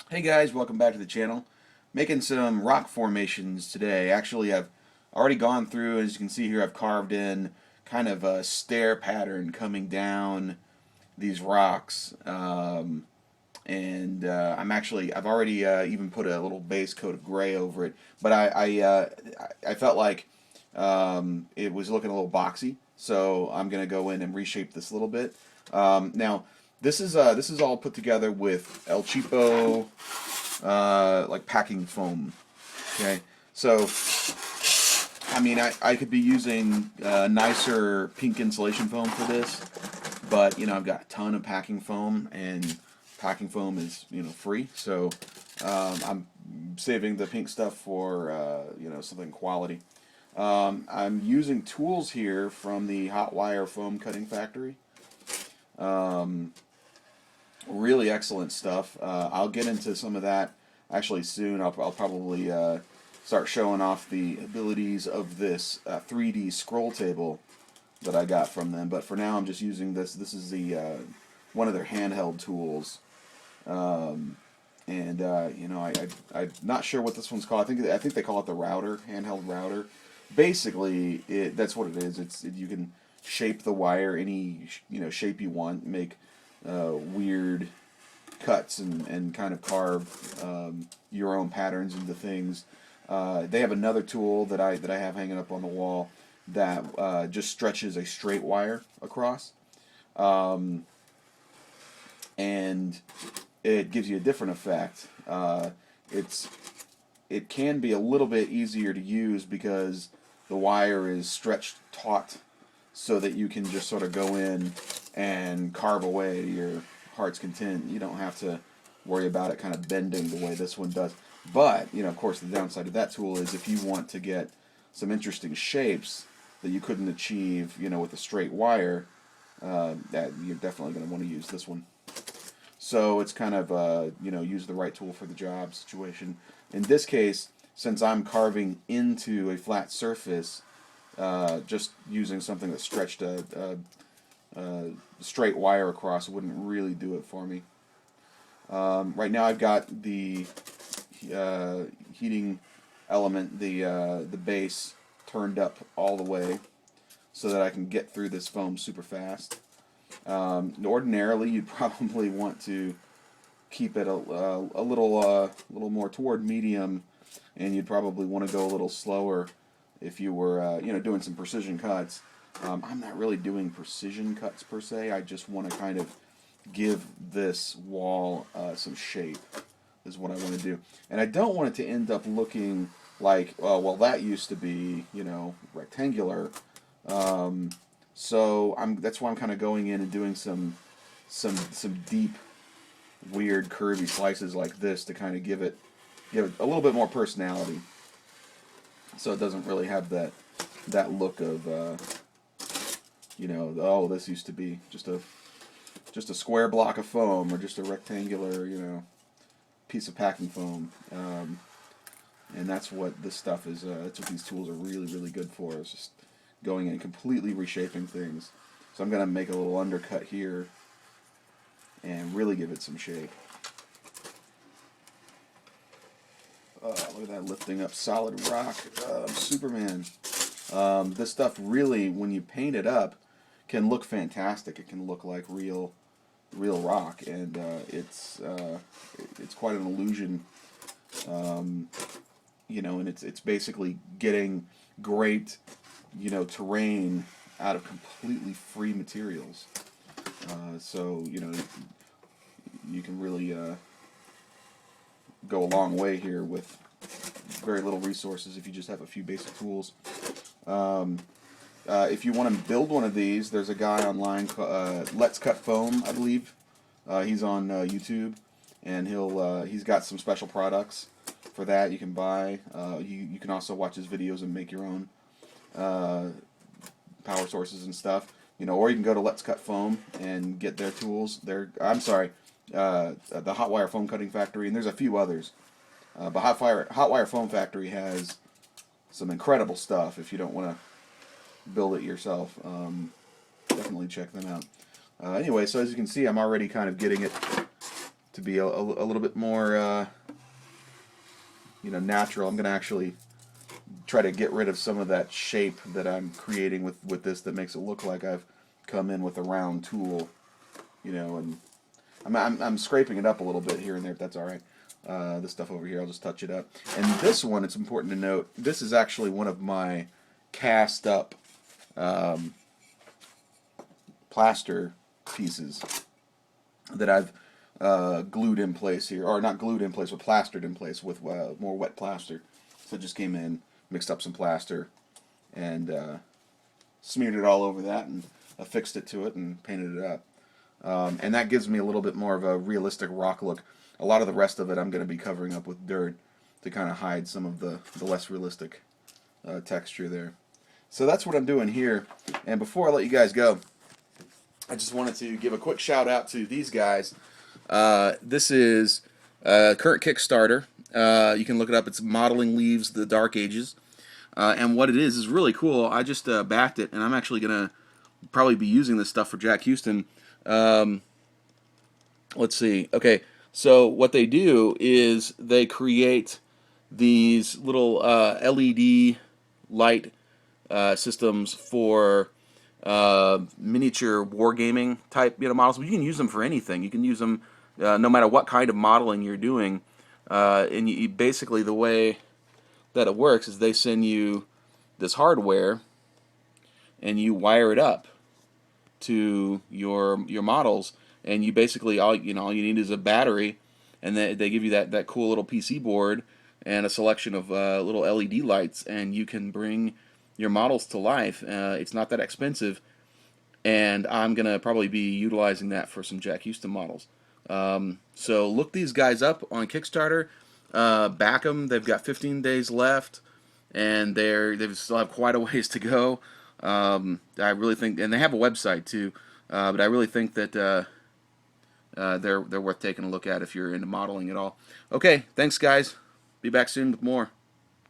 Hey guys, welcome back to the channel. Making some rock formations today. Actually, I've already gone through, as you can see here, I've carved in kind of a stair pattern coming down these rocks. I've already even put a little base coat of gray over it. But I felt like it was looking a little boxy, so I'm gonna go in and reshape this a little bit. Now, this is all put together with El Cheapo like packing foam. Okay, so I mean I could be using nicer pink insulation foam for this, but I've got a ton of packing foam, and packing foam is free, so I'm saving the pink stuff for something quality. I'm using tools here from the hot wire foam cutting factory. Um, Really excellent stuff. I'll get into some of that actually soon. I'll probably start showing off the abilities of this 3D scroll table that I got from them. But for now, I'm just using this. This is the one of their handheld tools, I'm not sure what this one's called. I think they call it the router, handheld router. Basically, that's what it is. You can shape the wire any shape you want, make weird cuts and kind of carve your own patterns into things. They have another tool that I have hanging up on the wall that just stretches a straight wire across, um, and it gives you a different effect. It's it can be a little bit easier to use because the wire is stretched taut so that you can just sort of go in and carve away to your heart's content. You don't have to worry about it kind of bending the way this one does. But, of course, the downside of that tool is if you want to get some interesting shapes that you couldn't achieve, with a straight wire, that you're definitely going to want to use this one. So it's kind of, use the right tool for the job situation. In this case, since I'm carving into a flat surface, just using something that stretched a straight wire across wouldn't really do it for me. Right now I've got the heating element, the base, turned up all the way so that I can get through this foam super fast. Ordinarily, you'd probably want to keep it a little more toward medium, and you'd probably want to go a little slower if you were doing some precision cuts. I'm not really doing precision cuts per se. I just want to kind of give this wall some shape, is what I want to do. And I don't want it to end up looking like, well, that used to be, rectangular. That's why I'm kind of going in and doing some deep, weird, curvy slices like this to kind of give it a little bit more personality. So it doesn't really have that look of oh, this used to be just a square block of foam, or just a rectangular piece of packing foam. And that's what this stuff is. That's what these tools are really, really good for. It's just going in and completely reshaping things. So I'm gonna make a little undercut here and really give it some shape. Look at that, lifting up solid rock, Superman. This stuff really, when you paint it up, can look fantastic. It can look like real rock, and it's quite an illusion. And it's basically getting great, terrain out of completely free materials. So you can really go a long way here with very little resources if you just have a few basic tools. If you want to build one of these, there's a guy online, Let's Cut Foam, I believe. He's on YouTube, and he's got some special products for that you can buy. You can also watch his videos and make your own power sources and stuff. Or you can go to Let's Cut Foam and get their tools. The Hot Wire Foam Cutting Factory, and there's a few others. But Hot Wire Foam Factory has some incredible stuff. If you don't want to build it yourself, definitely check them out. Anyway, so as you can see, I'm already kind of getting it to be a little bit more natural. I'm going to actually try to get rid of some of that shape that I'm creating with this that makes it look like I've come in with a round tool, and I'm scraping it up a little bit here and there, if that's all right. This stuff over here, I'll just touch it up. And this one, it's important to note, this is actually one of my cast up plaster pieces that I've glued in place here, or not glued in place, but plastered in place with more wet plaster. So it just came in, mixed up some plaster, and smeared it all over that, and affixed it to it, and painted it up. And that gives me a little bit more of a realistic rock look. A lot of the rest of it I'm going to be covering up with dirt to kind of hide some of the less realistic texture there. So that's what I'm doing here. And before I let you guys go, I just wanted to give a quick shout out to these guys. This is current Kickstarter. You can look it up. It's Modeling Leaves the Dark Ages. And what it is really cool. I just backed it, and I'm actually going to probably be using this stuff for Jack Houston. Let's see. Okay, so what they do is they create these little LED light systems for miniature wargaming type models. But you can use them for anything. You can use them no matter what kind of modeling you're doing. And you basically, the way that it works is they send you this hardware, and you wire it up to your models, and you basically all you need is a battery, and they give you that cool little PC board and a selection of little LED lights, and you can bring your models to life. It's not that expensive, and I'm gonna probably be utilizing that for some Jack Houston models. So look these guys up on Kickstarter. Back them. They've got 15 days left, and they still have quite a ways to go. I really think, and they have a website too, but I really think that they're worth taking a look at if you're into modeling at all. Okay, thanks guys. Be back soon with more.